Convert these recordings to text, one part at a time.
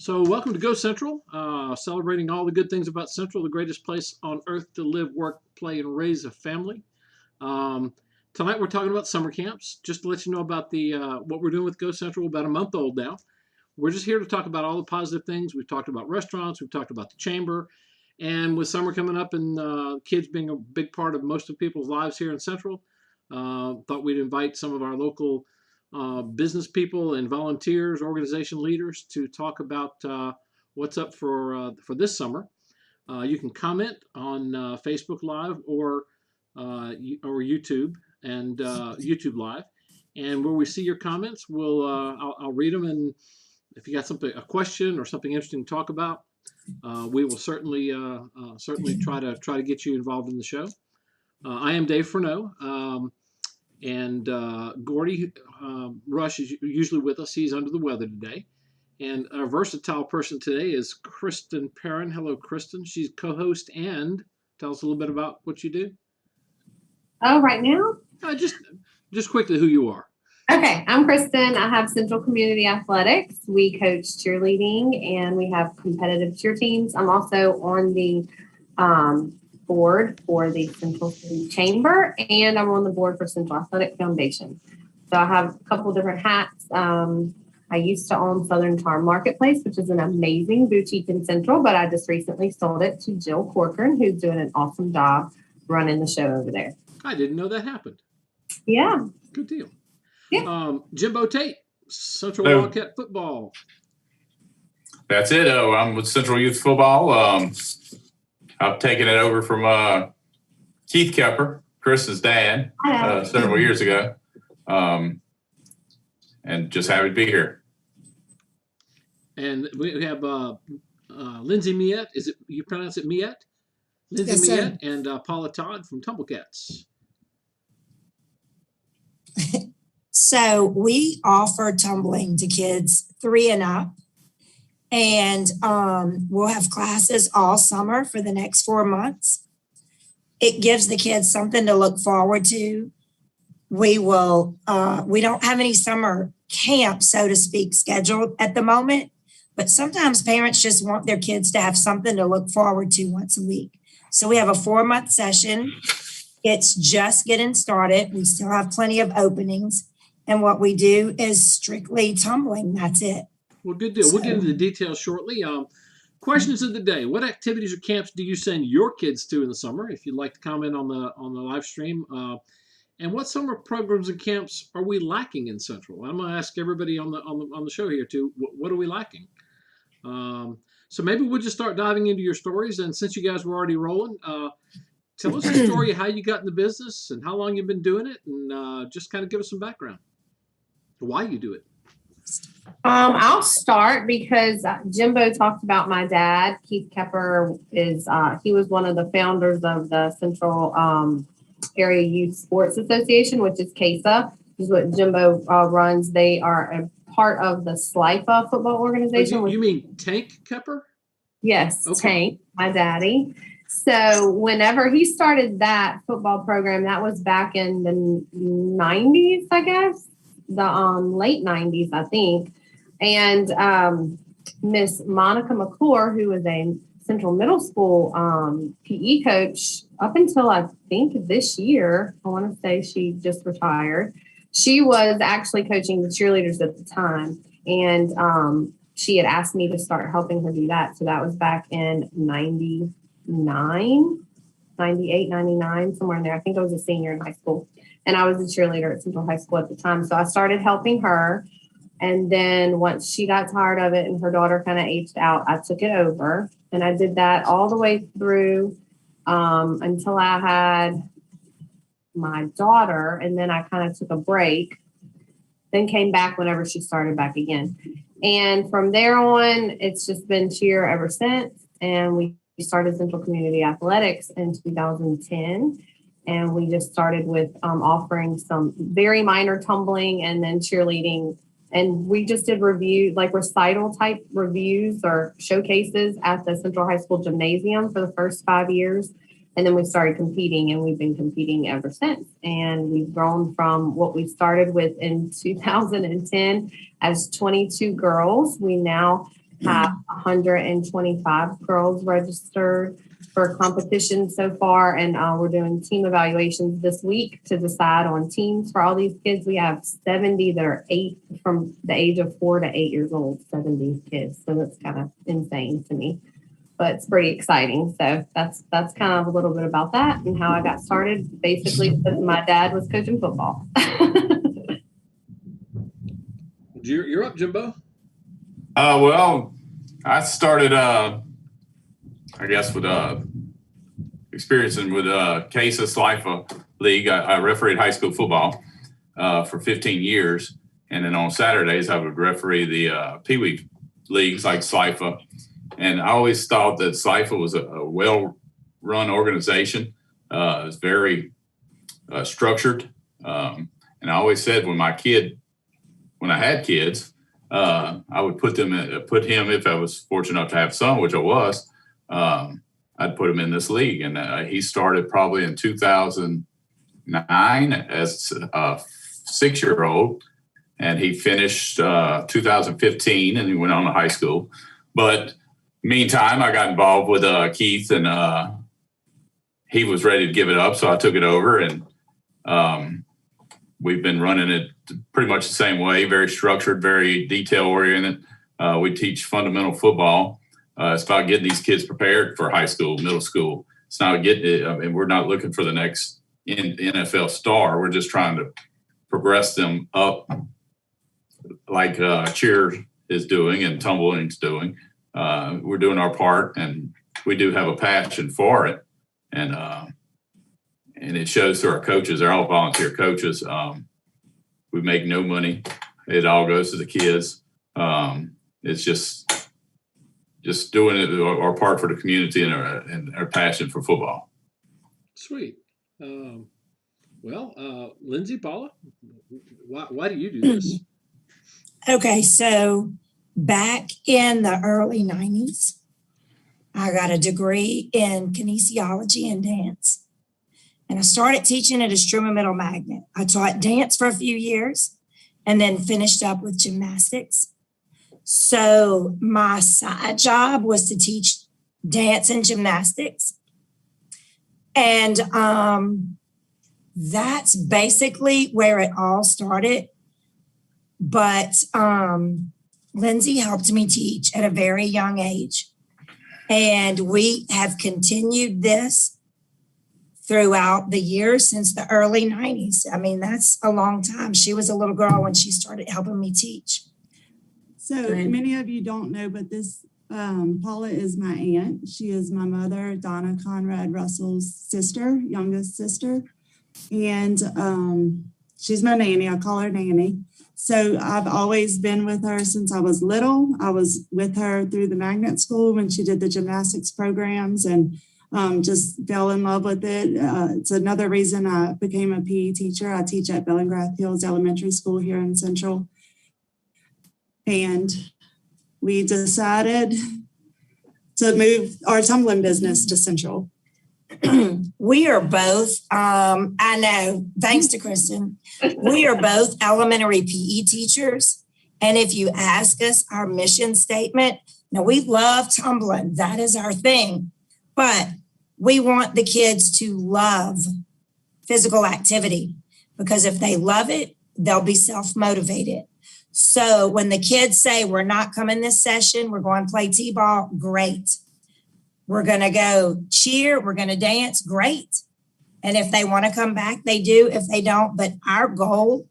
So, welcome to Go Central, celebrating all the good things about Central, the greatest place on earth to live, work, play, and raise a family. Um, Tonight, we're talking about summer camps. Just to let you know about the what we're doing with Go Central, about a month old now. We're just here to talk about all the positive things. We've talked about restaurants, we've talked about the chamber, and with summer coming up and kids being a big part of most of people's lives here in Central, thought we'd invite some of our local business people and volunteers, organization leaders to talk about what's up for this summer. You can comment on Facebook Live or YouTube and YouTube Live, and where we see your comments, I'll read them, and if you got a question or something interesting to talk about, we will certainly try to get you involved in the show. I am Dave Furneaux. And Gordy Rush is usually with us. He's under the weather today. And our versatile person today is Kristen Perrin. Hello, Kristen. She's co-host, and tell us a little bit about what you do. Oh, right now? Just quickly who you are. Okay, I'm Kristen. I have Central Community Athletics. We coach cheerleading, and we have competitive cheer teams. I'm also on the board for the Central City Chamber, and I'm on the board for Central Athletic Foundation. So I have a couple different hats. I used to own Southern Charm Marketplace, which is an amazing boutique in Central, but I just recently sold it to Jill Corcoran, who's doing an awesome job running the show over there. I didn't know that happened. Yeah. Good deal. Yeah. Jimbo Tate, Central Wildcat Football. That's it. I'm with Central Youth Football. I've taken it over from Keith Kepper, Chris's dad, several years ago, and just happy to be here. And we have Lindsay Miette. Is it you pronounce it Miette? Lindsay Yes, Miette and Paula Todd from Tumblecats. So we offer tumbling to kids 3 and up. And we'll have classes all summer for the next 4 months. It gives the kids something to look forward to. We don't have any summer camp, so to speak, scheduled at the moment, but sometimes parents just want their kids to have something to look forward to once a week. So we have a 4-month session. It's just getting started. We still have plenty of openings. And what we do is strictly tumbling. That's it. Well, good deal. We'll get into the details shortly. Questions of the day: what activities or camps do you send your kids to in the summer? If you'd like to comment on the live stream, and what summer programs and camps are we lacking in Central? I'm going to ask everybody on the show here too. What are we lacking? So maybe we'll just start diving into your stories. And since you guys were already rolling, tell us a story of how you got in the business and how long you've been doing it, and just kind of give us some background why you do it. I'll start because Jimbo talked about my dad. Keith Kepper he was one of the founders of the Central Area Youth Sports Association, which is CASA, which is what Jimbo runs. They are a part of the SLIFA football organization. You mean Tank Kepper? Yes, okay. Tank, my daddy. So whenever he started that football program, that was back in the 90s, I guess. The late 90s, I think. And Miss Monica McClure, who was a Central Middle School PE coach up until I think this year, I want to say she just retired. She was actually coaching the cheerleaders at the time. And she had asked me to start helping her do that. So that was back in 98, 99, somewhere in there. I think I was a senior in high school. And I was a cheerleader at Central High School at the time. So I started helping her. And then once she got tired of it and her daughter kind of aged out, I took it over. And I did that all the way through until I had my daughter. And then I kind of took a break, then came back whenever she started back again. And from there on, it's just been cheer ever since. And we started Central Community Athletics in 2010. And we just started with offering some very minor tumbling and then cheerleading. And we just did recital type reviews or showcases at the Central High School Gymnasium for the first 5 years. And then we started competing, and we've been competing ever since. And we've grown from what we started with in 2010 as 22 girls. We now have 125 girls registered for competition so far. And we're doing team evaluations this week to decide on teams for all these kids. We have 70 that are from the age of 4 to 8 years old, 70 kids. So that's kind of insane to me, but it's pretty exciting. So that's kind of a little bit about that and how I got started. Basically, because my dad was coaching football. You're up, Jimbo. Well, I started, I guess, with experiencing with CASA Slifa League. I refereed high school football for 15 years. And then on Saturdays, I would referee the Pee Wee leagues like Slifa. And I always thought that Slifa was a well-run organization. It was very structured. And I always said when I had kids, I would put him, if I was fortunate enough to have some, which I was, I'd put him in this league. And he started probably in 2009 as a 6-year-old, and he finished 2015, and he went on to high school. But meantime, I got involved with Keith, and he was ready to give it up, so I took it over, and we've been running it pretty much the same way, very structured, very detail-oriented. We teach fundamental football. It's about getting these kids prepared for high school, middle school. It's not we're not looking for the next NFL star. We're just trying to progress them up like cheer is doing and tumbling's doing. We're doing our part, and we do have a passion for it. And it shows through our coaches. They're all volunteer coaches. We make no money. It all goes to the kids. It's just doing it, our part for the community and our passion for football. Sweet. Lindsay, Paula, why do you do this? Okay, so back in the early 90s, I got a degree in kinesiology and dance. And I started teaching at a Struman Middle Magnet. I taught dance for a few years and then finished up with gymnastics. So my side job was to teach dance and gymnastics. And that's basically where it all started. But Lindsay helped me teach at a very young age. And we have continued this throughout the years since the early 90s. I mean, that's a long time. She was a little girl when she started helping me teach. So many of you don't know, but this Paula is my aunt. She is my mother, Donna Conrad Russell's sister, youngest sister. And she's my nanny. I call her Nanny. So I've always been with her since I was little. I was with her through the magnet school when she did the gymnastics programs, and just fell in love with it. It's another reason I became a PE teacher. I teach at Bellingrath Hills Elementary School here in Central. And we decided to move our tumbling business to Central. We are both, I know, thanks to Kristen, we are both elementary PE teachers. And if you ask us our mission statement, now we love tumbling. That is our thing. But we want the kids to love physical activity, because if they love it, they'll be self-motivated. So when the kids say, we're not coming this session, we're going to play t-ball, great. We're going to go cheer, we're going to dance, great. And if they want to come back, they do. If they don't, but our goal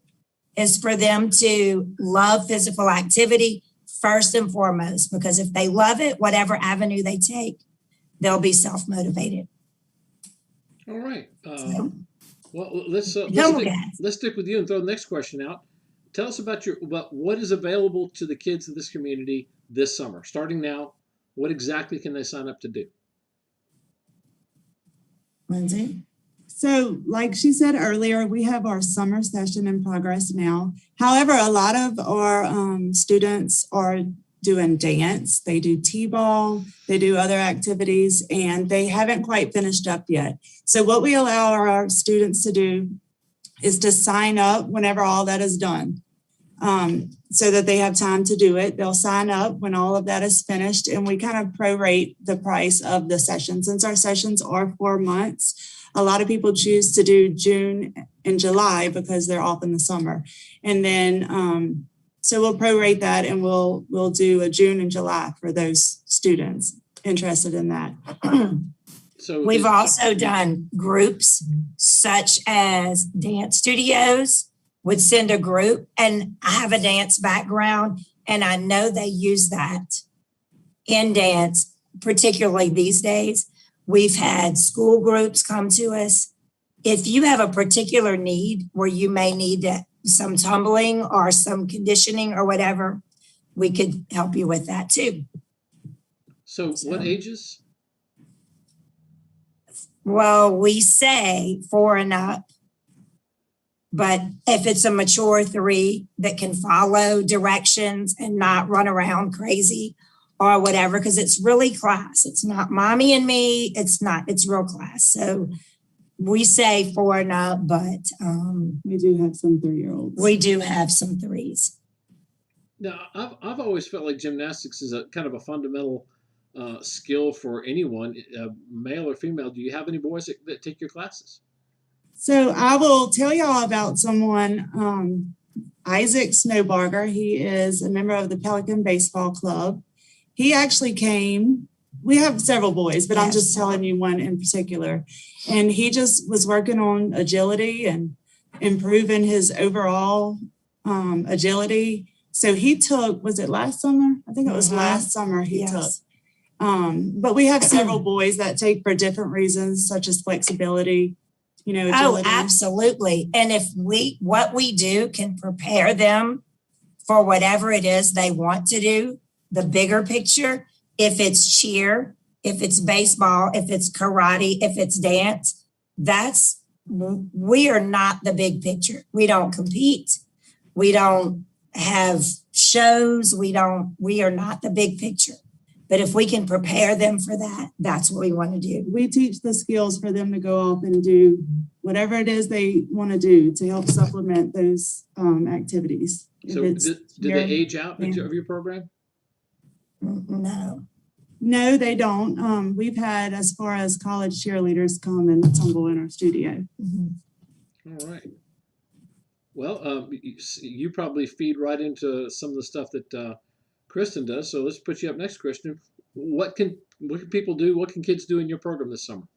is for them to love physical activity first and foremost, because if they love it, whatever avenue they take, they'll be self-motivated. All right. Let's stick with you and throw the next question out. Tell us about what is available to the kids of this community this summer. Starting now, what exactly can they sign up to do? Lindsay? So like she said earlier, we have our summer session in progress now. However, a lot of our students are doing dance, they do t-ball, they do other activities, and they haven't quite finished up yet. So what we allow our students to do is to sign up whenever all that is done. so that they have time to do it. They'll sign up when all of that is finished, and we kind of prorate the price of the session. Since our sessions are 4 months, a lot of people choose to do June and July because they're off in the summer. And then, so we'll prorate that, and we'll do a June and July for those students interested in that. So We've also done groups such as dance studios would send a group, and I have a dance background, and I know they use that in dance, particularly these days. We've had school groups come to us. If you have a particular need where you may need some tumbling or some conditioning or whatever, we could help you with that too. So what ages? Well, we say 4 and up, but if it's a mature 3 that can follow directions and not run around crazy or whatever, because it's really class. It's not mommy and me. It's real class. So we say 4 and up, but We do have some 3-year-olds. we do have some 3s. Now, I've always felt like gymnastics is a kind of a fundamental skill for anyone, male or female. Do you have any boys that take your classes? So I will tell y'all about someone, Isaac Snowbarger. He is a member of the Pelican Baseball Club. He actually came. We have several boys, but I'm just telling you one in particular. And he just was working on agility and improving his overall agility. So he took, was it last summer? I think it was last summer he took. But we have several boys that take for different reasons, such as flexibility, agility. Oh, absolutely. And if what we do can prepare them for whatever it is they want to do, the bigger picture, if it's cheer, if it's baseball, if it's karate, if it's dance, we are not the big picture. We don't compete. We don't have shows. We are not the big picture. But if we can prepare them for that, that's what we want to do. We teach the skills for them to go off and do whatever it is they want to do to help supplement those activities. So do they age out of your program? No. No, they don't. We've had as far as college cheerleaders come and tumble in our studio. Mm-hmm. All right. Well, you probably feed right into some of the stuff that Kristen does. So let's put you up next, Kristen. What can people do? What can kids do in your program this summer?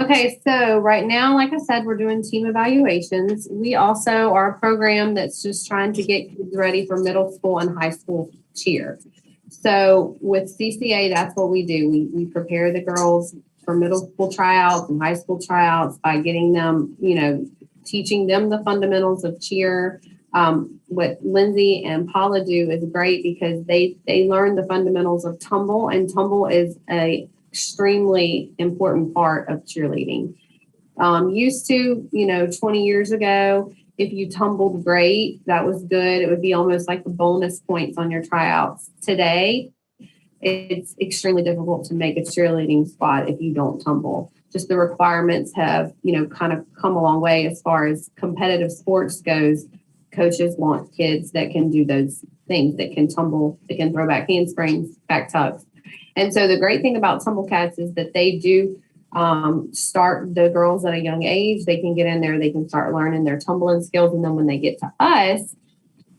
Okay, so right now, like I said, we're doing team evaluations. We also are a program that's just trying to get kids ready for middle school and high school cheer. So with CCA, that's what we do. We prepare the girls for middle school tryouts and high school tryouts by getting them, teaching them the fundamentals of cheer. What Lindsay and Paula do is great because they learn the fundamentals of tumble, and tumble is a extremely important part of cheerleading. Used to, 20 years ago, if you tumbled great, that was good. It would be almost like the bonus points on your tryouts. Today, it's extremely difficult to make a cheerleading squad if you don't tumble. Just the requirements have, kind of come a long way as far as competitive sports goes. Coaches want kids that can do those things, that can tumble, that can throw back handsprings, back tucks. And so the great thing about Tumble Cats is that they do start the girls at a young age. They can get in there, they can start learning their tumbling skills. And then when they get to us,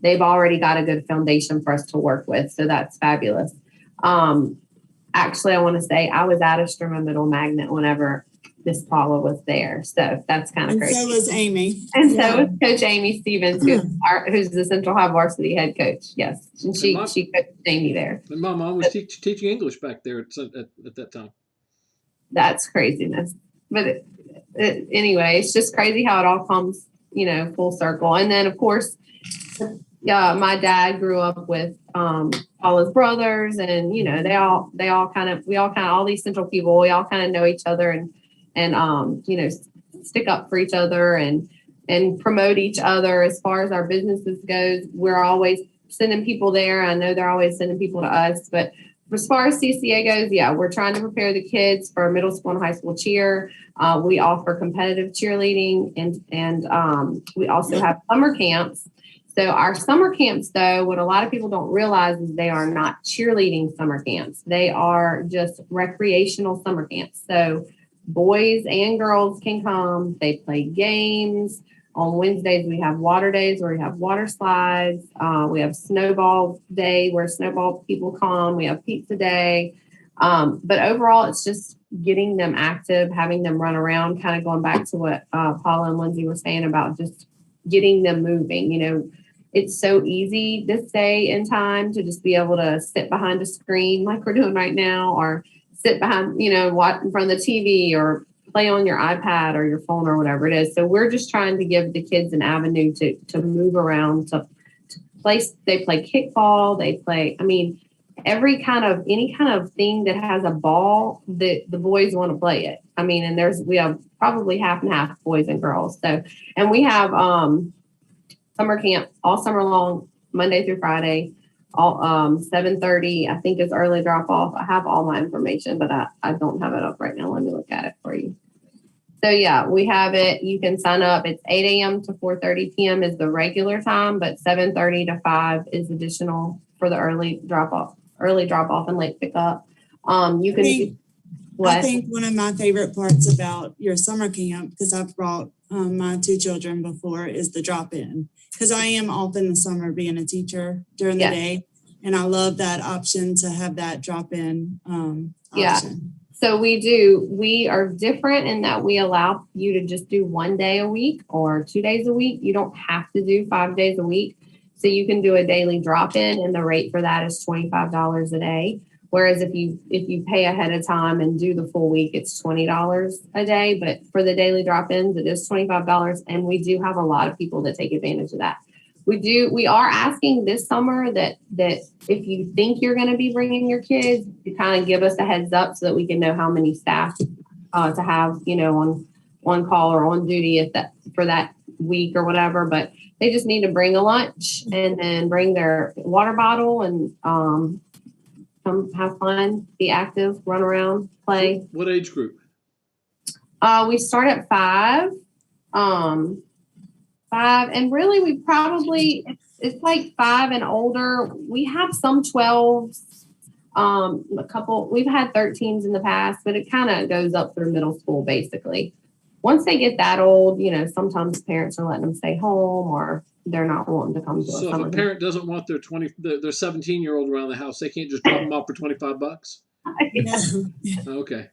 they've already got a good foundation for us to work with. So that's fabulous. Actually, I want to say I was at a Sturman Middle Magnet whenever Miss Paula was there. So that's kind of crazy. And so was Amy. And so was Coach Amy Stevens, who's the Central High varsity head coach. Yes. And she coached Amy there. And my mom was teaching English back there at that time. That's craziness. But anyway, it's just crazy how it all comes, full circle. And then, of course, my dad grew up with Paula's brothers, and all these Central people, we all kind of know each other and stick up for each other and promote each other. As far as our businesses goes, we're always sending people there. I know they're always sending people to us, but as far as CCA goes, we're trying to prepare the kids for middle school and high school cheer. We offer competitive cheerleading, and we also have summer camps. So our summer camps, though, what a lot of people don't realize is they are not cheerleading summer camps. They are just recreational summer camps. So boys and girls can come. They play games. On Wednesdays, we have water days where we have water slides. We have snowball day where snowball people come. We have pizza day. But overall, it's just getting them active, having them run around, kind of going back to what Paula and Lindsay were saying about just getting them moving. You know, it's so easy this day and time to just be able to sit behind a screen like we're doing right now, or sit behind, you know, watch in front of the TV or play on your iPad or your phone or whatever it is. So we're just trying to give the kids an avenue to move around, to play. They play kickball. They play, I mean, any kind of thing that has a ball, the boys want to play it. I mean, and we have probably half and half boys and girls. So, and we have summer camp all summer long, Monday through Friday, all 7:30, I think is early drop off. I have all my information, but I don't have it up right now. Let me look at it for you. So yeah, we have it. You can sign up. It's 8 a.m. to 4:30 p.m. is the regular time, but 7:30 to 5 is additional for the early drop off and late pickup. You can I think one of my favorite parts about your summer camp, because I've brought my 2 children before, is the drop-in. Because I am off in the summer being a teacher during the day, and I love that option to have that drop-in option. So we are different in that we allow you to just do 1 day a week or 2 days a week. You don't have to do 5 days a week. So you can do a daily drop-in, and the rate for that is $25 a day. Whereas if you pay ahead of time and do the full week, it's $20 a day. But for the daily drop-ins, it is $25. And we do have a lot of people that take advantage of that. We are asking this summer that if you think you're going to be bringing your kids, to kind of give us a heads up so that we can know how many staff to have, you know, on call or on duty for that week or whatever. But they just need to bring a lunch and then bring their water bottle and come have fun, be active, run around, play. What age group? We start at 5. 5, and really we probably it's like 5 and older. We have some 12s, a couple. We've had 13s in the past, but it kind of goes up through middle school basically. Once they get that old, you know, sometimes parents are letting them stay home or they're not wanting to come to us. So if a parent doesn't want their 17-year-old around the house, they can't just drop them off for $25? Okay.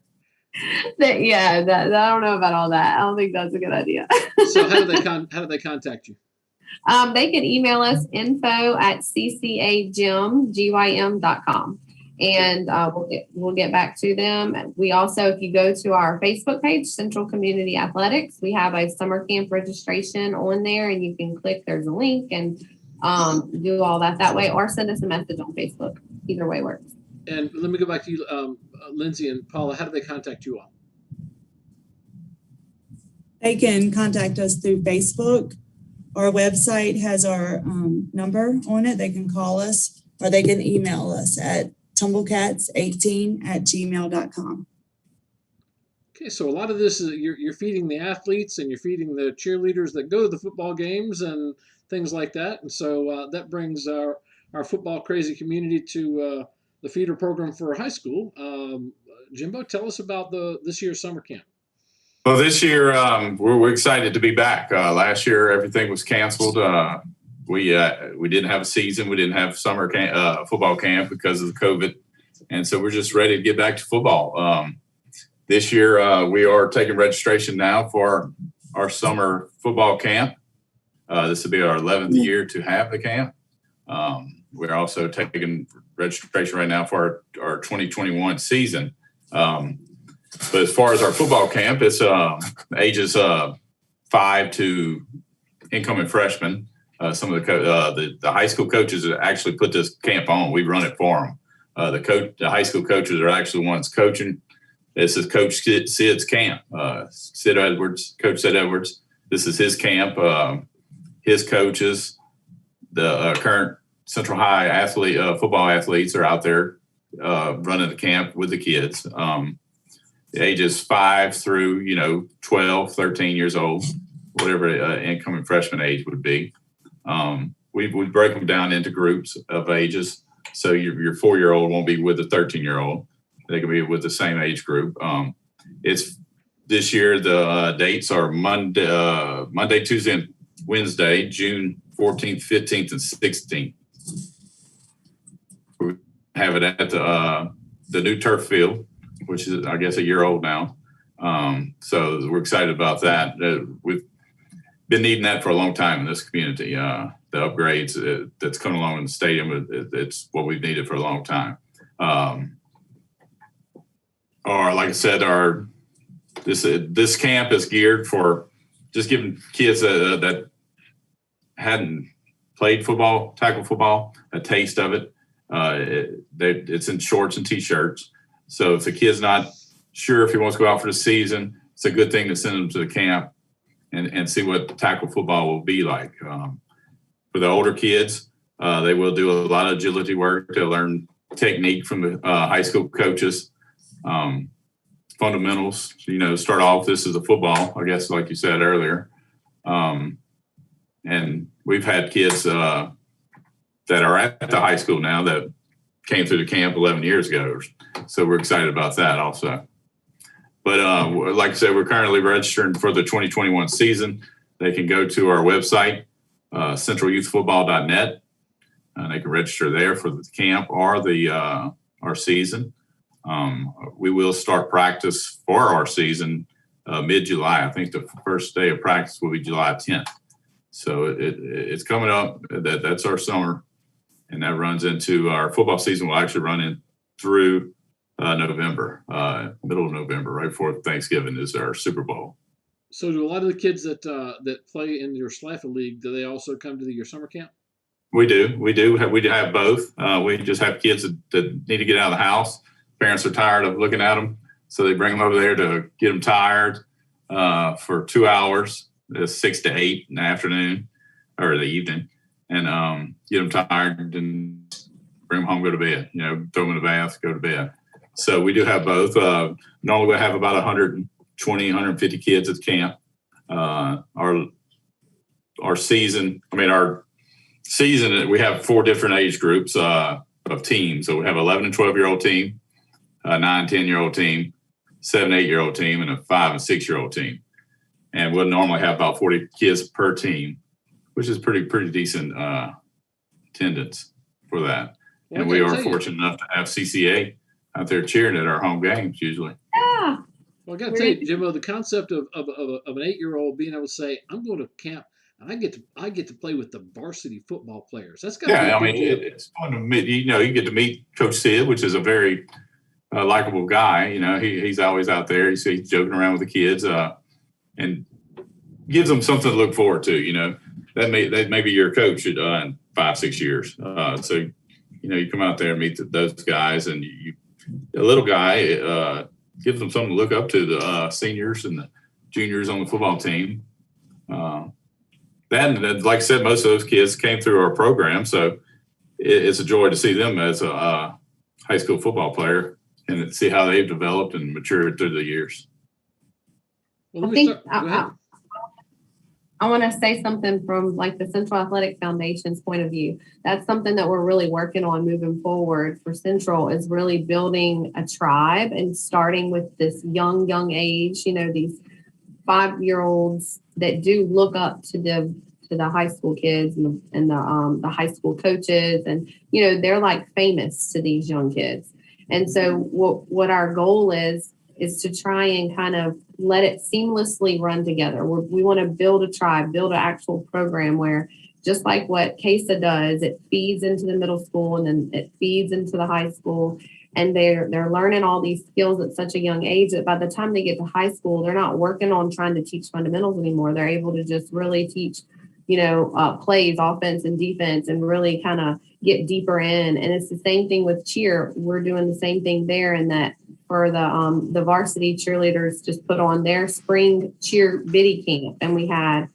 I don't know about all that. I don't think that's a good idea. So how do they contact you? They can email us info@ccagym.com. And we'll get back to them. We also, if you go to our Facebook page, Central Community Athletics, we have a summer camp registration on there, and you can click. There's a link and do all that way, or send us a message on Facebook. Either way works. And let me go back to you, Lindsay and Paula. How do they contact you all? They can contact us through Facebook. Our website has our number on it. They can call us, or they can email us at tumblecats18@gmail.com. Okay, so a lot of this is you're feeding the athletes and you're feeding the cheerleaders that go to the football games and things like that. And so that brings our football crazy community to the feeder program for high school. Jimbo, tell us about this year's summer camp. Well, this year we're excited to be back. Last year everything was canceled. We didn't have a season. We didn't have summer football camp because of the COVID. And so we're just ready to get back to football. This year, we are taking registration now for our summer football camp. This will be our 11th year to have the camp. We're also taking registration right now for our 2021 season. But as far as our football camp, it's ages 5 to incoming freshmen. Some of the high school coaches actually put this camp on. We run it for them. The high school coaches are actually the ones coaching. This is Coach Sid's camp. Coach Sid Edwards. This is his camp. His coaches, the current Central High football athletes are out there running the camp with the kids. The ages 5 through 12, 13 years old, whatever incoming freshman age would be. we break them down into groups of ages. So your 4-year-old won't be with a 13-year-old. They can be with the same age group. It's this year, the dates are Monday, Tuesday, and Wednesday, June 14th, 15th, and 16th. We have it at the new turf field, which is, I guess, a year old now. So we're excited about that. We've been needing that for a long time in this community. The upgrades that's coming along in the stadium, it's what we've needed for a long time. Or like I said, this camp is geared for just giving kids that hadn't played football, tackle football, a taste of it. It's in shorts and t-shirts. So if the kid's not sure if he wants to go out for the season, it's a good thing to send them to the camp and see what tackle football will be like. For the older kids, they will do a lot of agility work. They'll learn technique from the high school coaches, fundamentals. Start off, this is a football, I guess, like you said earlier. And we've had kids that are at the high school now that came through the camp 11 years ago. So we're excited about that also. But like I said, we're currently registering for the 2021 season. They can go to our website, centralyouthfootball.net, and they can register there for the camp or our season. We will start practice for our season mid-July. I think the first day of practice will be July 10th. So it's coming up. That's our summer, and that runs into our football season. Will actually run in through November, middle of November, right before Thanksgiving is our Super Bowl. So do a lot of the kids that play in your Slaffa League, do they also come to your summer camp? We do. We have both. We just have kids that need to get out of the house. Parents are tired of looking at them, so they bring them over there to get them tired for 2 hours, 6 to 8 in the afternoon or the evening, and get them tired and bring them home, go to bed. Throw them in the bath, go to bed. So we do have both. Normally we have about 120, 150 kids at the camp. Our season, we have 4 different age groups of teams. So we have 11 and 12-year-old team, a 9, 10-year-old team, 7, 8-year-old team, and a 5 and 6-year-old team. And we'll normally have about 40 kids per team, which is pretty decent attendance for that. Well, and we are fortunate enough to have CCA out there cheering at our home games usually. Yeah. Well, I got to tell you, Jimbo, the concept of an 8-year-old being able to say, "I'm going to camp and I get to play with the varsity football players." That's got to be it's fun to meet. You get to meet Coach Sid, which is a very likable guy. He's always out there. He's joking around with the kids and gives them something to look forward to. That may be your coach in 5-6 years. So you come out there and meet those guys, and a little guy gives them something to look up to, the seniors and the juniors on the football team. That, like I said, most of those kids came through our program, so it's a joy to see them as a high school football player and see how they've developed and matured through the years. Well, I want to say something from like the Central Athletic Foundation's point of view. That's something that we're really working on moving forward for Central, is really building a tribe and starting with this young age, these 5-year-olds that do look up to the high school kids and the high school coaches. And, they're like famous to these young kids. And so what our goal is to try and kind of let it seamlessly run together. We want to build a tribe, build an actual program where, just like what CASA does, it feeds into the middle school and then it feeds into the high school. And they're learning all these skills at such a young age that by the time they get to high school, they're not working on trying to teach fundamentals anymore. They're able to just really teach, plays, offense and defense, and really kind of get deeper in. And it's the same thing with cheer. We're doing the same thing there, in that for the varsity cheerleaders just put on their spring cheer biddy camp. And we had,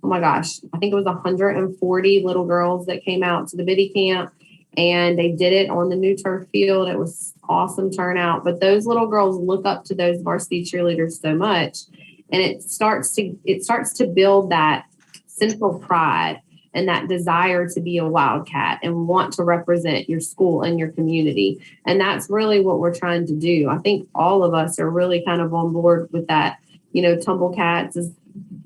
oh my gosh, I think it was 140 little girls that came out to the biddy camp, and they did it on the new turf field. It was awesome turnout. But those little girls look up to those varsity cheerleaders so much, and it starts to build that central pride. and that desire to be a Wildcat and want to represent your school and your community. And that's really what we're trying to do. I think all of us are really kind of on board with that. You know, Tumblecats is,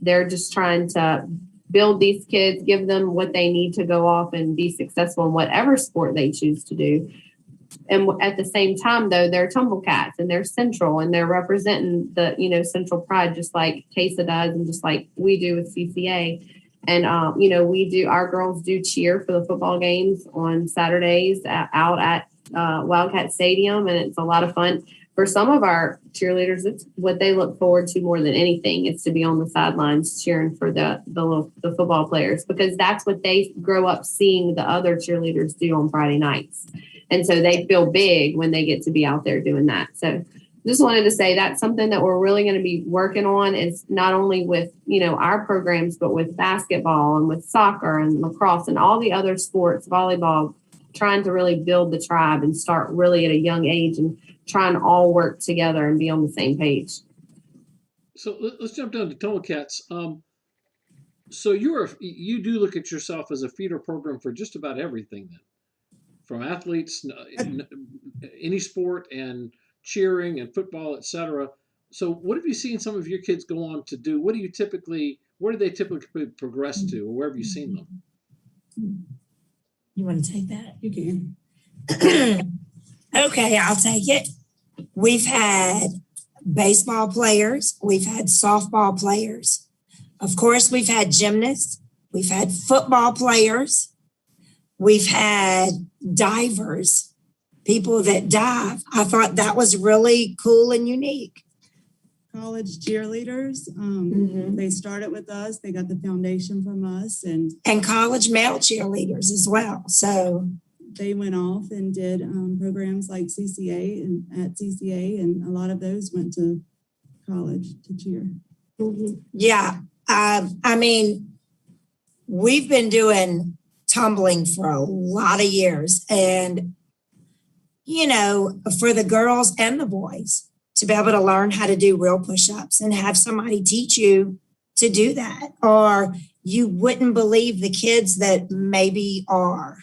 they're just trying to build these kids, give them what they need to go off and be successful in whatever sport they choose to do. And at the same time, though, they're Tumblecats and they're Central and they're representing the, you know, Central pride, just like CASA does and just like we do with CCA. And, you know, our girls do cheer for the football games on Saturdays out at Wildcat Stadium. And it's a lot of fun. For some of our cheerleaders, it's what they look forward to more than anything. It's to be on the sidelines cheering for the football players, because that's what they grow up seeing the other cheerleaders do on Friday nights. And so they feel big when they get to be out there doing that. So just wanted to say that's something that we're really going to be working on, is not only with, you know, our programs, but with basketball and with soccer and lacrosse and all the other sports, volleyball, trying to really build the tribe and start really at a young age and try and all work together and be on the same page. So let's jump down to Tumblecats. So you do look at yourself as a feeder program for just about everything then, from athletes, any sport, and cheering and football, etc. So what have you seen some of your kids go on to do? Where do they typically progress to, or where have you seen them? You want to take that? You can. Okay, I'll take it. We've had baseball players. We've had softball players. Of course, we've had gymnasts. We've had football players. We've had divers, people that dive. I thought that was really cool and unique. College cheerleaders. They started with us. They got the foundation from us. And college male cheerleaders as well. So they went off and did programs like CCA and at CCA, and a lot of those went to college to cheer. Yeah. I mean, we've been doing tumbling for a lot of years, and, you know, for the girls and the boys to be able to learn how to do real push-ups and have somebody teach you to do that, or you wouldn't believe the kids that maybe are,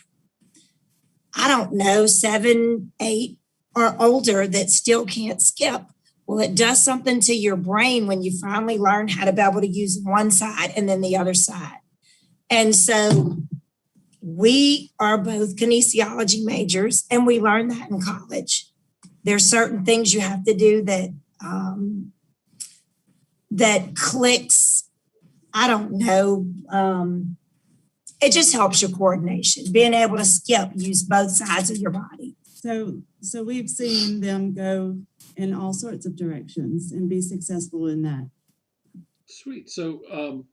I don't know, 7, 8 or older that still can't skip. Well, it does something to your brain when you finally learn how to be able to use one side and then the other side. And so we are both kinesiology majors, and we learned that in college. There's certain things you have to do that clicks. I don't know. It just helps your coordination, being able to skip, use both sides of your body. So we've seen them go in all sorts of directions and be successful in that. Sweet. So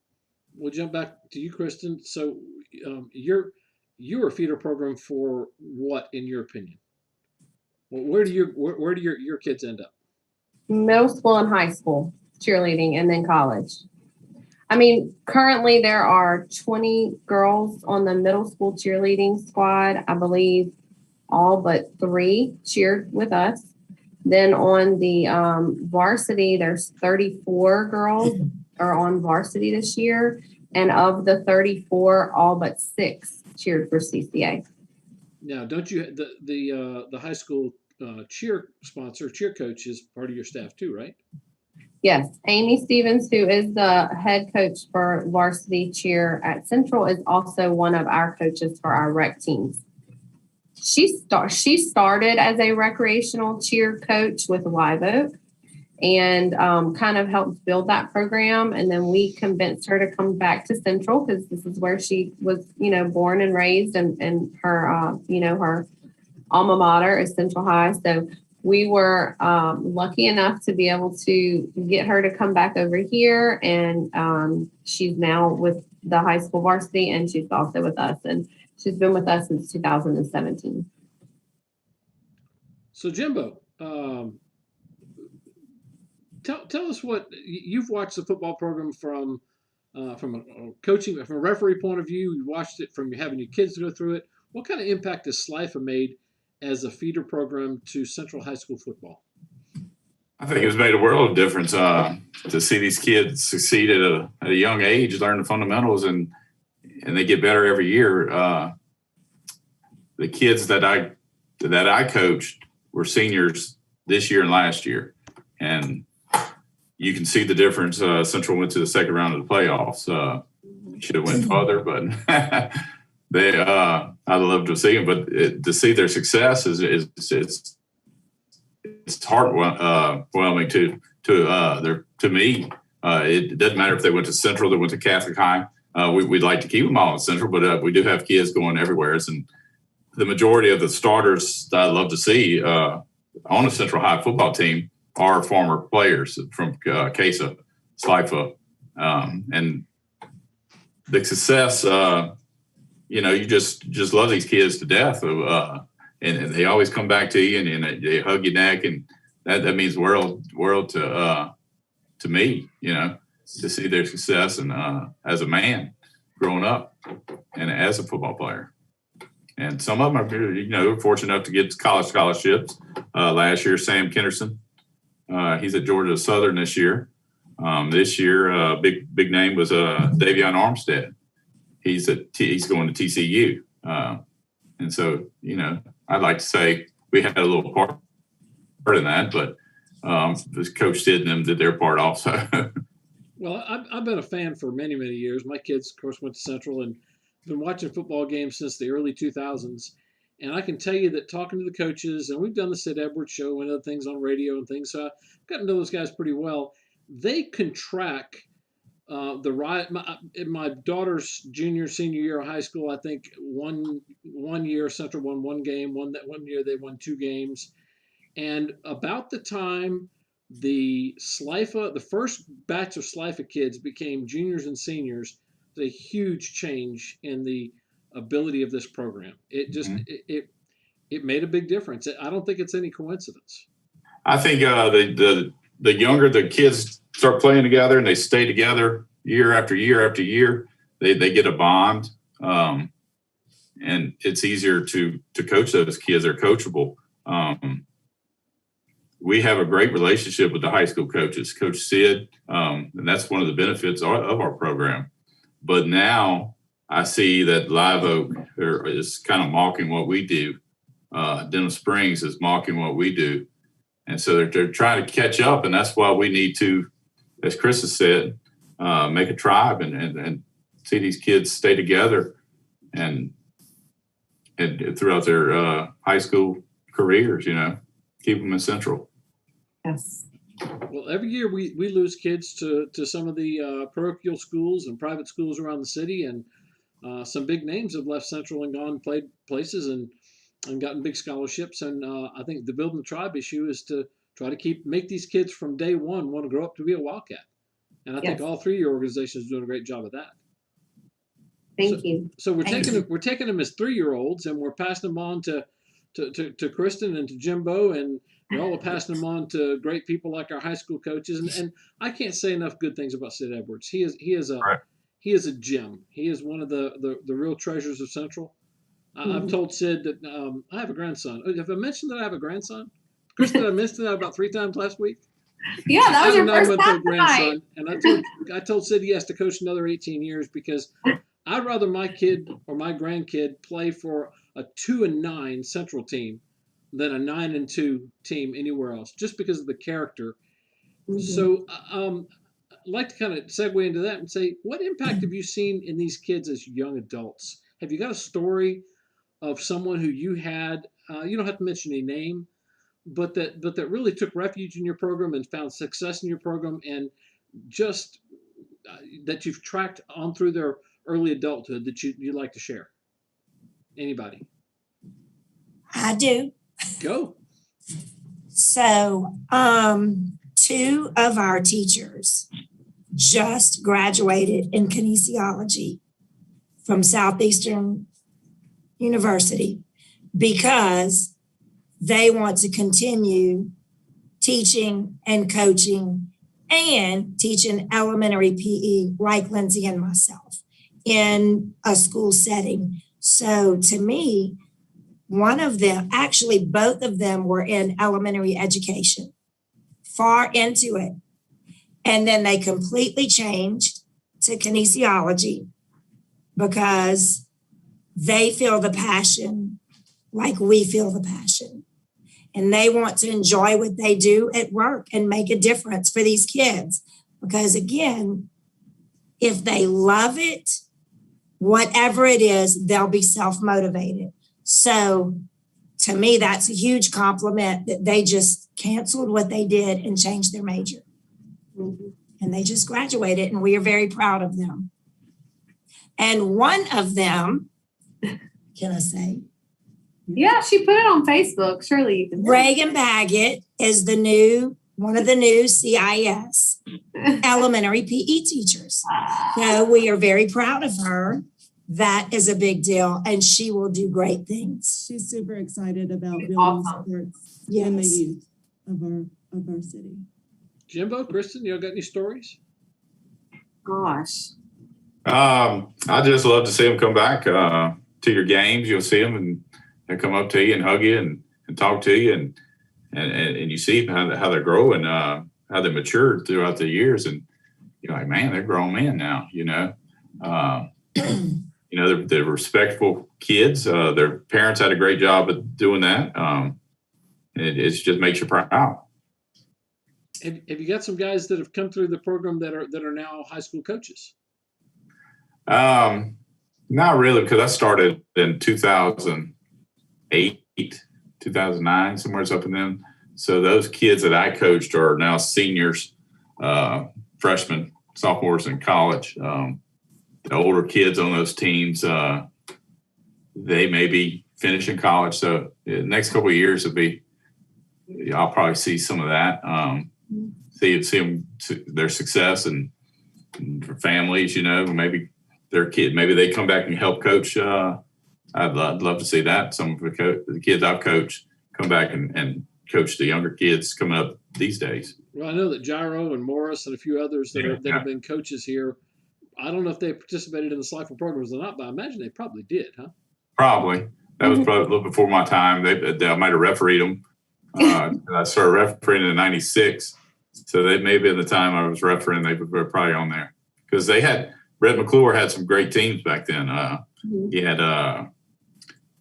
we'll jump back to you, Kristen. So you're a feeder program for what, in your opinion? Well, where do your kids end up? Middle school and high school cheerleading, and then college. I mean, currently there are 20 girls on the middle school cheerleading squad. I believe all but 3 cheered with us. Then on the varsity, there's 34 girls are on varsity this year. And of the 34, all but 6 cheered for CCA. Now, don't you the high school cheer coach is part of your staff too, right? Yes, Amy Stevens, who is the head coach for varsity cheer at Central, is also one of our coaches for our rec teams. She started as a recreational cheer coach with Live Oak, and kind of helped build that program. And then we convinced her to come back to Central, because this is where she was, you know, born and raised, and her, you know, her alma mater is Central High. So we were lucky enough to be able to get her to come back over here, and she's now with the high school varsity, and she's also with us, and she's been with us since 2017. So Jimbo, tell us what you've watched the football program from a coaching, from a referee point of view. You watched it from having your kids go through it. What kind of impact has SLIFA made as a feeder program to Central High School football? I think it's made a world of difference to see these kids succeed at a young age, learn the fundamentals, and and they get better every year. The kids that I coached were seniors this year and last year, and you can see the difference. Central went to the second round of the playoffs. Should have went farther, but I'd love to see them. But to see their success it's heartwarming to me. It doesn't matter if they went to Central, they went to Catholic High. We'd like to keep them all in Central, but we do have kids going everywhere. And the majority of the starters that I'd love to see on a Central High football team are former players from CASA, SLIFA, and the success. You just love these kids to death, and they always come back to you and they hug your neck, and that means world to me. To see their success and as a man growing up and as a football player. And some of them are, fortunate enough to get college scholarships. Last year, Sam Kenderson, he's at Georgia Southern this year. This year, big name was Davion Armstead. He's going to TCU. And so, I'd like to say we had a little part in that, but Coach Sid and them did their part also. Well, I've been a fan for many, many years. My kids, of course, went to Central and been watching football games since the early 2000s. And I can tell you that talking to the coaches, and we've done the Sid Edwards show and other things on radio and things, so I've gotten to know those guys pretty well. They can track the riot. My daughter's senior year of high school, I think one year Central won one game. One year they won two games. And about the time the first batch of SLIFA kids became juniors and seniors, a huge change in the ability of this program. It just it made a big difference. I don't think it's any coincidence. I think the younger the kids start playing together and they stay together year after year after year, they get a bond, and it's easier to coach those kids. They're coachable. We have a great relationship with the high school coaches, Coach Sid, and that's one of the benefits of our program. But now I see that Live Oak is kind of mocking what we do. Denham Springs is mocking what we do. And so they're trying to catch up. And that's why we need to, as Chris has said, make a tribe and see these kids stay together and throughout their high school careers, keep them in Central. Yes. Well, every year we lose kids to some of the parochial schools and private schools around the city, and some big names have left Central and gone played places and gotten big scholarships. And I think the building the tribe issue is to try to make these kids from day one want to grow up to be a Wildcat. And I think all three of your organizations are doing a great job of that. Thank you. So we're taking them as 3-year-olds, and we're passing them on to Kristen and to Jimbo, and we're all passing them on to great people like our high school coaches. And I can't say enough good things about Sid Edwards. He is a gem. He is one of the real treasures of Central. I've told Sid that I have a grandson. Have I mentioned that I have a grandson? Kristen, I mentioned that about 3 times last week. Yeah, that was your first time grandson, and I told Sid he has to coach another 18 years because I'd rather my kid or my grandkid play for a 2-9 Central team than a 9-2 team anywhere else, just because of the character. Mm-hmm. So I'd like to kind of segue into that and say, what impact have you seen in these kids as young adults? Have you got a story of someone who you had? You don't have to mention any name, but that really took refuge in your program and found success in your program, and just that you've tracked on through their early adulthood that you'd like to share? Anybody? I do. Go. So, 2 of our teachers just graduated in kinesiology from Southeastern University because they want to continue teaching and coaching and teaching elementary PE like Lindsay and myself in a school setting. So to me, one of them, actually both of them were in elementary education, far into it. And then they completely changed to kinesiology. because they feel the passion like we feel the passion. And they want to enjoy what they do at work and make a difference for these kids. Because again, if they love it, whatever it is, they'll be self-motivated. So to me, that's a huge compliment that they just canceled what they did and changed their major. Mhm. And they just graduated, and we are very proud of them. And one of them, can I say? Yeah, she put it on Facebook. Surely you can. Reagan Baggett is one of the new CIS elementary PE teachers. So we are very proud of her. That is a big deal, and she will do great things. She's super excited about building Awesome. sports in the Yes. youth of our city. Jimbo, Kristen, y'all got any stories? Gosh. I just love to see them come back to your games. You'll see them and they come up to you and hug you and talk to you and you see how they're growing, how they matured throughout the years, and you're like, man, they're grown men now. They're respectful kids. Their parents had a great job at doing that. It just makes you proud. Have you got some guys that have come through the program that are now high school coaches? Not really, because I started in 2008, 2009, somewhere up in them. So those kids that I coached are now seniors, freshmen, sophomores in college. The older kids on those teams, they may be finishing college. So the next couple of years I'll probably see some of that. See them, their success and for families, maybe their kid, maybe they come back and help coach. I'd love to see that. Some of the kids I've coached come back and coach the younger kids coming up these days. Well, I know that Gyro and Morris and a few others that have been coaches here. I don't know if they participated in the Slifer programs or not, but I imagine they probably did, huh? Probably. That was probably a little before my time. I might have refereed them. I started refereeing in '96. So they may have been the time I was refereeing. They were probably on there. Because Brett McClure had some great teams back then. He had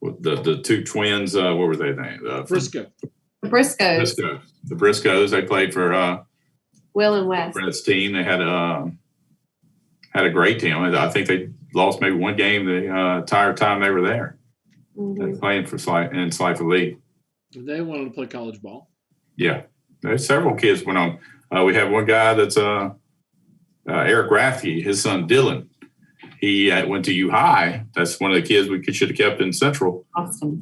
the two twins, what were they named? Frisco. The Briscoes. Briscoe. The Briscoes, they played for Will and West. Brett's team. They had a great team. I think they lost maybe one game the entire time they were there. Mhm. Playing for Slifer League. They wanted to play college ball. Yeah. There's several kids went on. We have one guy that's Eric Rathke, his son Dylan. He went to U High. That's one of the kids we should have kept in Central. Awesome.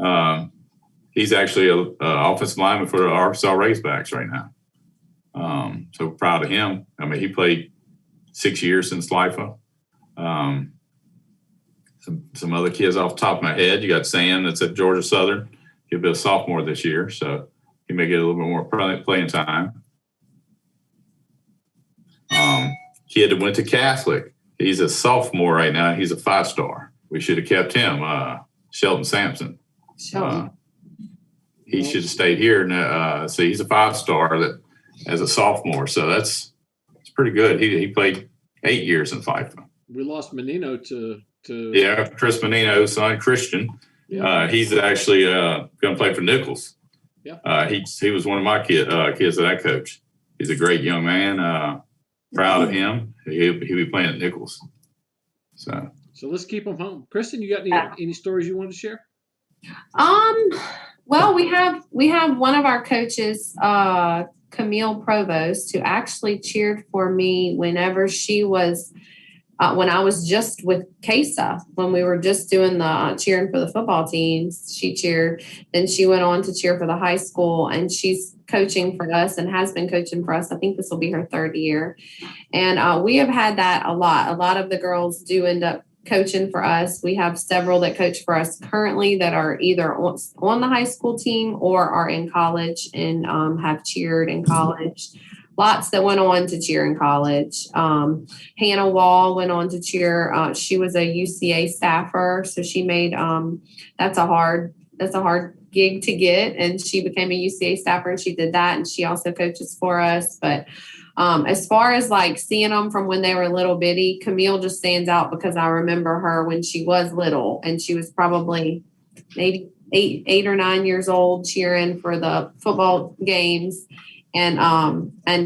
He's actually an offensive lineman for the Arkansas Razorbacks right now. So proud of him. I mean, he played 6 years since Slifer. Some other kids off the top of my head. You got Sam that's at Georgia Southern. He'll be a sophomore this year, so he may get a little bit more playing time. Kid that went to Catholic. He's a sophomore right now. He's a 5-star. We should have kept him, Sheldon Sampson. He should have stayed here. So he's a 5-star that as a sophomore. So it's pretty good. He played 8 years in FIFA. We lost Menino to Chris Menino's son, Christian. Yeah. He's actually going to play for Nichols. Yeah. He was one of my kids that I coached. He's a great young man. Proud of him. He'll be playing at Nichols. So let's keep them home. Kristen, you got any stories you want to share? Well, we have one of our coaches, Camille Provost, who actually cheered for me whenever she was when I was just with CASA, when we were just doing the cheering for the football teams. She cheered. Then she went on to cheer for the high school, and she's coaching for us and has been coaching for us. I think this will be her 3rd year. And we have had that a lot. A lot of the girls do end up coaching for us. We have several that coach for us currently that are either on the high school team or are in college and have cheered in college. Lots that went on to cheer in college. Hannah Wall went on to cheer. She was a UCA staffer, so she made that's a hard gig to get, and she became a UCA staffer, and she did that, and she also coaches for us. But As far as like seeing them from when they were little bitty, Camille just stands out because I remember her when she was little, and she was probably maybe eight or 9 years old, cheering for the football games. And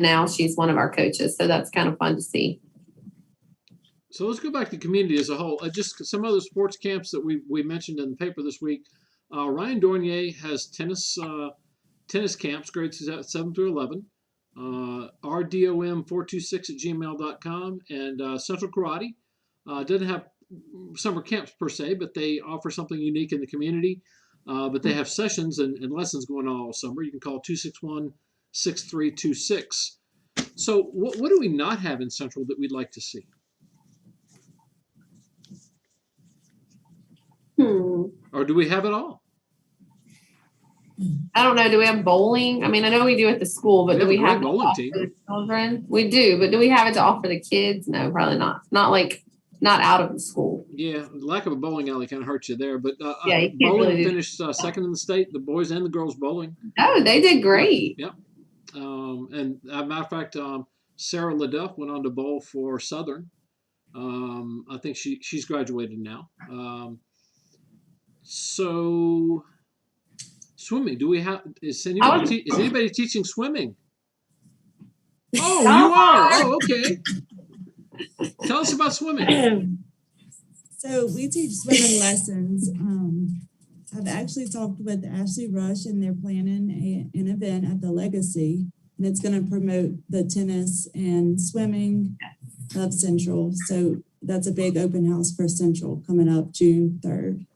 now she's one of our coaches. So that's kind of fun to see. So let's go back to community as a whole. Just some other sports camps that we mentioned in the paper this week. Ryan Dornier has tennis camps, grades 7 through 11. rdom426@gmail.com. And Central Karate doesn't have summer camps per se, but they offer something unique in the community. But they have sessions and lessons going on all summer. You can call 261-6326. So what do we not have in Central that we'd like to see? Or do we have it all? I don't know. Do we have bowling? I mean, I know we do at the school, but do we have bowling team for the children? We do, but do we have it to offer the kids? No, probably not. Not out of the school. Yeah, the lack of a bowling alley kind of hurts you there. But Yeah, you can't bowling really finished second in the state, the boys and the girls bowling. Oh, they did great. Yep. And as a matter of fact, Sarah LaDuff went on to bowl for Southern. I think she's graduated now. So swimming, do we have? Is anybody teaching swimming? Oh, you are. Oh, okay. Tell us about swimming. So we teach swimming lessons. I've actually talked with Ashley Rush, and they're planning an event at the Legacy, and it's going to promote the tennis and swimming of Central. So that's a big open house for Central coming up June 3rd.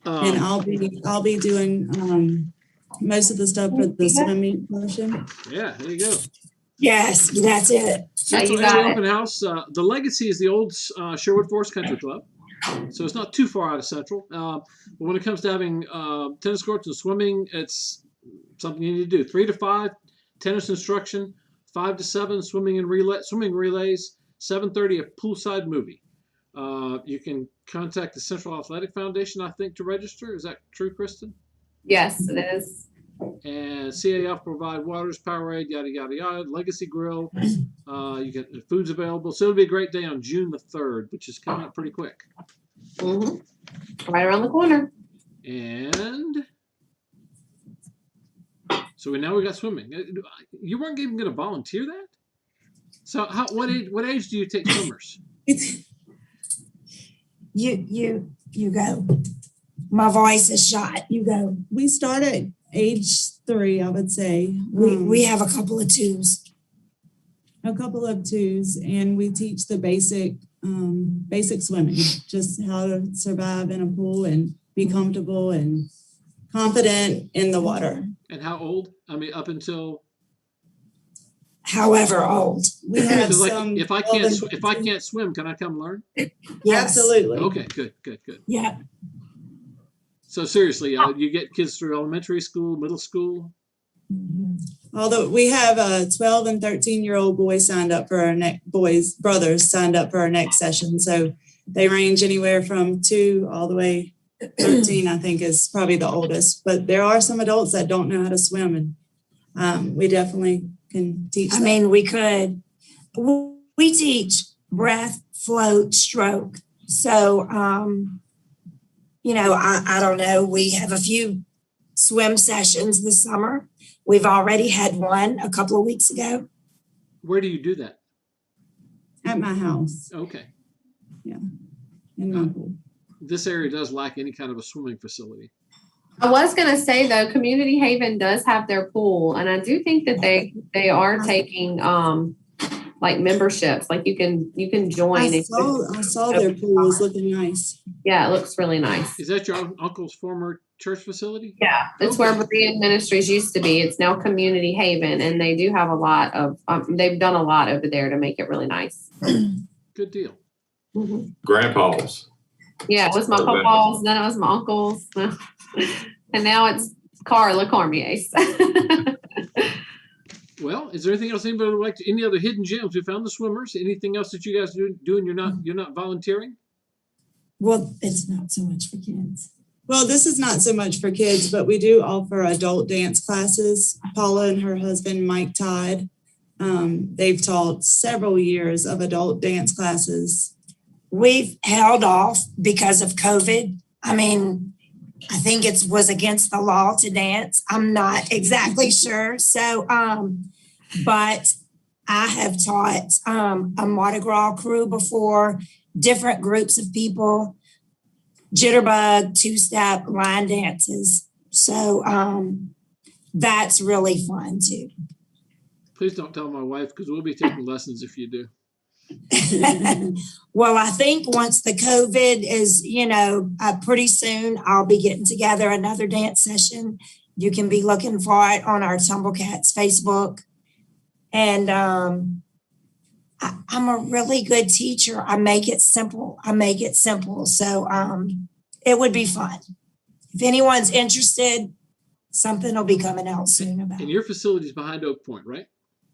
And I'll be doing most of the stuff for the swimming portion. Yeah, there you go. Yes, that's it. Central you got Open House. The Legacy is the old Sherwood Forest Country Club, so it's not too far out of Central. But when it comes to having tennis courts and swimming, it's something you need to do. 3 to 5, tennis instruction. 5 to 7, swimming relays. 7:30, a poolside movie. You can contact the Central Athletic Foundation, I think, to register. Is that true, Kristen? Yes, it is. And CAF provide waters, Powerade, yada yada yada. Legacy Grill, you get food's available. So it'll be a great day on June the 3rd, which is coming up pretty quick. Mm-hmm. Right around the corner. And so now we got swimming. You weren't even going to volunteer that. So what age do you take swimmers? You go. My voice is shot. You go. We start at age 3, I would say. We have a couple of twos. And we teach the basic swimming, just how to survive in a pool and be comfortable and confident in the water. And how old? I mean, up until however old. We have like, if I can't swim, can I come learn? Yes. Absolutely. Okay, good. Yeah. So seriously, you get kids through elementary school, middle school. Although we have a 12 and 13-year-old boys signed up for our brothers signed up for our next session. So they range anywhere from 2 all the way 13, I think, is probably the oldest. But there are some adults that don't know how to swim, and we definitely can teach them. I mean, we could. We teach breath, float, stroke. So, I don't know. We have a few swim sessions this summer. We've already had one a couple of weeks ago. Where do you do that? At my house. Okay. Yeah. In my pool. This area does lack any kind of a swimming facility. I was going to say, though, Community Haven does have their pool, and I do think that they are taking like memberships. Like you can join. I saw their pool was looking nice. Yeah, it looks really nice. Is that your uncle's former church facility? Yeah, it's where Berean Ministries used to be. It's now Community Haven, and they do have a lot of. They've done a lot over there to make it really nice. Good deal. Mm-hmm. Grandpa's. Yeah, it was my papa's, then it was my uncle's, and now it's Carla Cormier's. Well, is there anything else anybody would like to? Any other hidden gems? We found the swimmers. Anything else that you guys do and you're not volunteering? Well, it's not so much for kids. Well, this is not so much for kids, but we do offer adult dance classes. Paula and her husband, Mike Todd, They've taught several years of adult dance classes. We've held off because of COVID. I mean, I think it was against the law to dance. I'm not exactly sure. So, but I have taught a Mardi Gras crew before, different groups of people, jitterbug, two-step, line dances. So that's really fun too. Please don't tell my wife because we'll be taking lessons if you do. Well, I think once the COVID is, pretty soon, I'll be getting together another dance session. You can be looking for it on our Tumblecats Facebook. And I'm a really good teacher. I make it simple. So it would be fun. If anyone's interested, something will be coming out soon about it. And your facility's behind Oak Point, right?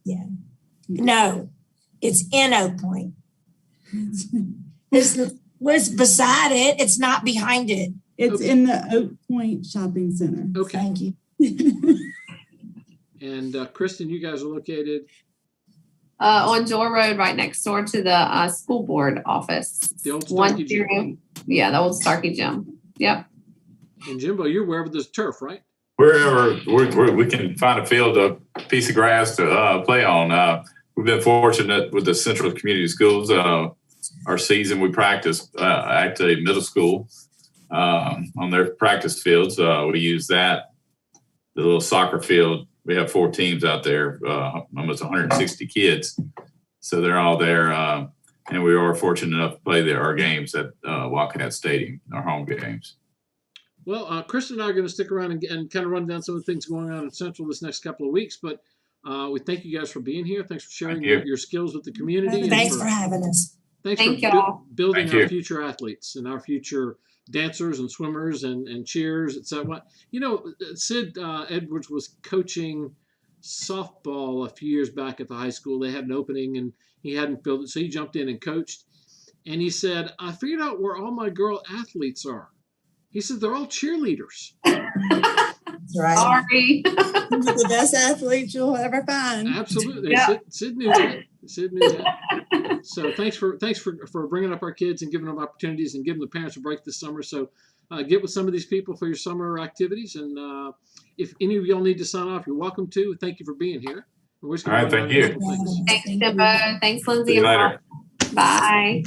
Yeah. No, it's in Oak Point. It's beside it. It's not behind it. It's in the Oak Point Shopping Center. Okay. Thank you. And Kristen, you guys are located On Geaux Road, right next door to the school board office. the old Starkey Gym. Yeah, the old Starkey Gym. Yep. And Jimbo, you're wherever there's turf, right? Wherever we can find a field, a piece of grass to play on. We've been fortunate with the Central Community Schools. Our season, we practice actually middle school on their practice fields. We use that, the little soccer field. We have 4 teams out there, almost 160 kids. So they're all there. And we are fortunate enough to play our games at Wildcat Stadium, our home games. Well, Kristen and I are going to stick around and kind of run down some of the things going on in Central this next couple of weeks. But we thank you guys for being here. Thanks for sharing your skills with the community. Thanks for having us. Thanks Thank for y'all. building our future athletes and our future dancers and swimmers and cheers, etc. Sid Edwards was coaching softball a few years back at the high school. They had an opening and he hadn't filled it, so he jumped in and coached. And he said, I figured out where all my girl athletes are. He said, they're all cheerleaders. That's right. Sorry. These are the best athletes you'll ever find. Absolutely. Yeah. Sid knew that. Sid knew that. So thanks for bringing up our kids and giving them opportunities and giving the parents a break this summer. So get with some of these people for your summer activities. And if any of y'all need to sign off, you're welcome to. Thank you for being here. All right, thank you. Thanks, Jimbo. Thanks, Lindsay. See you later. Bye.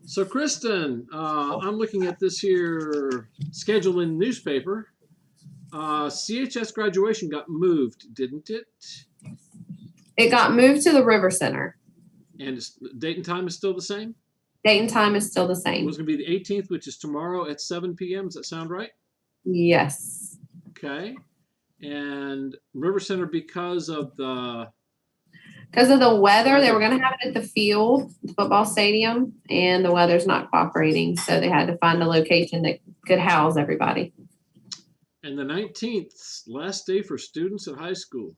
So, Kristen, I'm looking at this here schedule in the newspaper. CHS graduation got moved, didn't it? It got moved to the River Center. And date and time is still the same? Date and time is still the It same. was going to be the 18th, which is tomorrow at 7 p.m. Does that sound right? Yes. Okay. And River Center because of the weather, they were going to have it at the field, the football stadium, and the weather's not cooperating. So they had to find a location that could house everybody. And the 19th, last day for students at high school.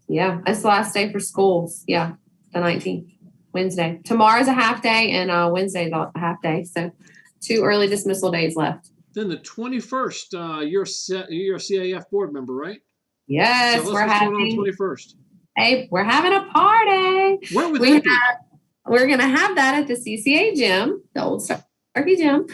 Yeah, it's the last day for schools. Yeah, the 19th, Wednesday. Tomorrow's a half day, and Wednesday's a half day. So 2 early dismissal days left. Then the 21st, you're a CAF board member, right? Yes, so we're having on the 21st. Hey, we're having a party. Where would that be? We're going to have that at the CCA gym, the old Starkey gym.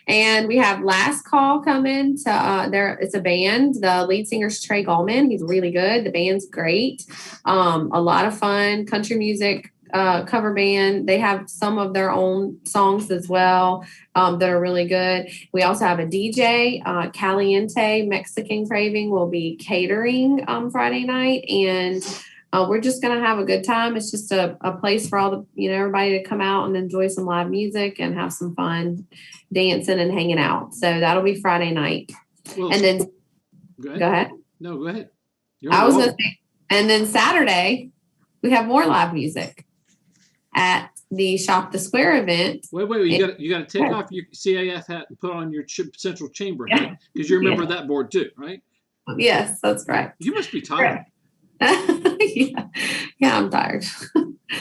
And we have Last Call coming to there. It's a band. The lead singer's Trey Gallman. He's really good. The band's great. A lot of fun country music cover band. They have some of their own songs as well that are really good. We also have a DJ. Caliente Mexican Craving will be catering Friday night. And we're just going to have a good time. It's just a place for all the, everybody to come out and enjoy some live music and have some fun dancing and hanging out. So that'll be Friday night. Well, and then go go ahead. No, go ahead. I was going to say, and then Saturday we have more live music at the Shop the Square event. Wait, you got to take off your CAF hat and put on your Central Chamber hat because you're a member of that board too, right? Yes, that's correct. You must be tired. Yeah, I'm tired.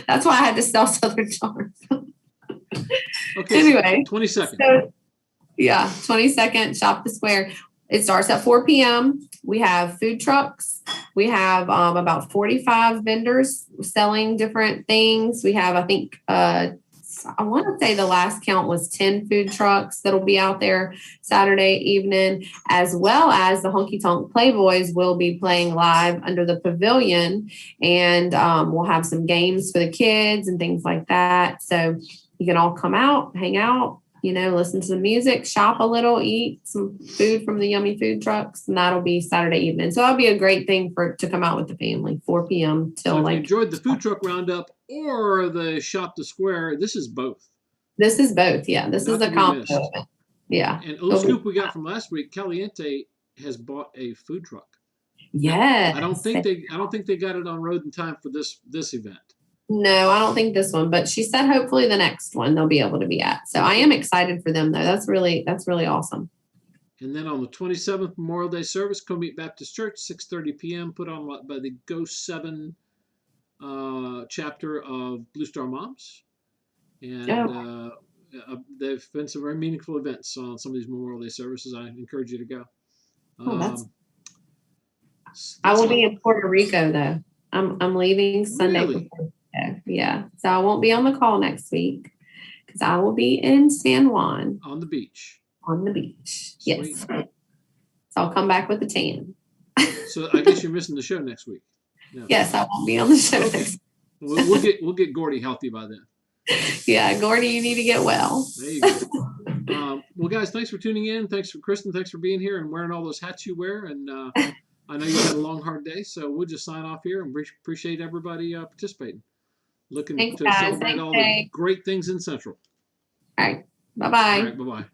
That's why I had to sell Southern Charm. Okay. Anyway, 22nd. So, 22nd, Shop the Square. It starts at 4 p.m. We have food trucks. We have about 45 vendors selling different things. We have, I think, I want to say the last count was 10 food trucks that'll be out there Saturday evening, as well as the Honky Tonk Playboys will be playing live under the pavilion. And we'll have some games for the kids and things like that. So you can all come out, hang out, listen to the music, shop a little, eat some food from the yummy food trucks, and that'll be Saturday evening. So that'll be a great thing to come out with the family, 4 p.m. till so if you enjoyed the food truck roundup or the shop the square, this is both. This is both, yeah. This is a combo. Yeah. And a little scoop we got from last week, Caliente has bought a food truck. Yes. I don't think they got it on road in time for this event. No, I don't think this one, but she said hopefully the next one they'll be able to be at. So I am excited for them though. That's really awesome. And then on the 27th Memorial Day service, Co-Meet Baptist Church, 6:30 p.m. put on by the Geaux 7 chapter of Blue Star Moms. And they've been some very meaningful events on some of these Memorial Day services. I encourage you to go. I will be in Puerto Rico though. I'm leaving Sunday. Really? Yeah. So I won't be on the call next week because I will be in San Juan. On the beach. On the beach. Sweet. Yes. So I'll come back with a tan. So I guess you're missing the show next week. No. Yes, I won't be on the show next week. We'll get Gordy healthy by then. Yeah, Gordy, you need to get well. There you go. Well, guys, thanks for tuning in. Thanks for Kristen. Thanks for being here and wearing all those hats you wear. And I know you had a long, hard day, so we'll just sign off here and appreciate everybody participating. Looking to celebrate all the great things in Central. All right. Bye-bye. All right. Bye-bye.